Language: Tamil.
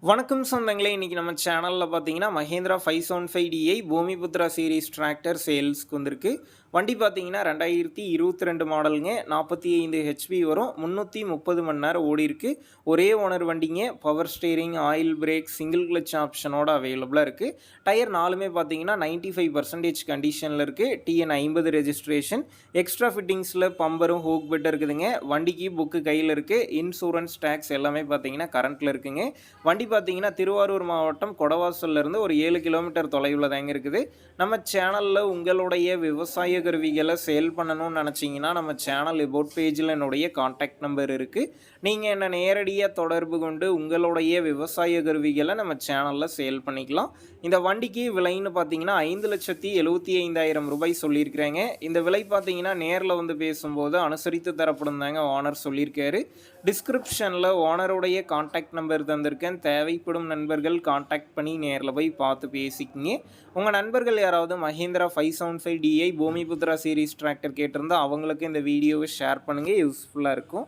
வணக்கம் சொந்தங்களே, இன்றைக்கி நம்ம சேனலில் பார்த்தீங்கன்னா Mahindra 575DI Bhoomiputra series tractor சேல்ஸ்க்கு வந்திருக்கு. வண்டி பார்த்தீங்கன்னா 2022 மாடலுங்க. 45 ஹெச்பி வரும். 330 மணி நேரம் ஓடி இருக்கு. ஒரே ஓனர் வண்டிங்க. Power steering, oil brake, single clutch ஆப்ஷனோட அவைலபிளாக இருக்குது. டயர் நாலுமே பார்த்தீங்கன்னா 95% கண்டிஷனில் இருக்குது. TN 50 registration. எக்ஸ்ட்ரா ஃபிட்டிங்ஸில் பம்பரும் ஹூக் பெட் இருக்குதுங்க. வண்டிக்கு புக்கு கையில் இருக்குது. இன்சூரன்ஸ் டேக்ஸ் எல்லாமே பார்த்தீங்கன்னா கரண்ட்டில் இருக்குங்க. வண்டி பார்த்தீங்கன்னா திருவாரூர் மாவட்டம் கொடவாசல்லேருந்து ஒரு 7 கிலோமீட்டர் தொலைவில் தாங்க இருக்குது. நம்ம சேனலில் உங்களுடைய விவசாய கருவிகளை சேல் பண்ணணும்னு நினச்சிங்கன்னா நம்ம சேனல் அபவுட் பேஜில் என்னுடைய கான்டாக்ட் நம்பர் இருக்குது. நீங்கள் என்ன நேரடியாக தொடர்பு கொண்டு உங்களுடைய விவசாய கருவிகளை நம்ம சேனலில் சேல் பண்ணிக்கலாம். இந்த வண்டிக்கு விலைன்னு பார்த்தீங்கன்னா 5,75,000 ரூபாய் சொல்லியிருக்கிறாங்க. இந்த விலை பார்த்தீங்கன்னா நேரில் வந்து பேசும்போது அனுசரித்து தரப்படும் தாங்க ஓனர் சொல்லியிருக்காரு. டிஸ்கிரிப்ஷனில் ஓனருடைய கான்டாக்ட் நம்பர் தந்திருக்கேன். தேவைப்படும் நண்பர்கள் கான்டாக்ட் பண்ணி நேரில் போய் பார்த்து பேசிக்கிங்க. உங்கள் நண்பர்கள் யாராவது Mahindra 575DI Bhoomiputra series tractor கேட்டிருந்தால் அவங்களுக்கு இந்த வீடியோவை ஷேர் பண்ணுங்கள். யூஸ்ஃபுல்லாக இருக்கும்.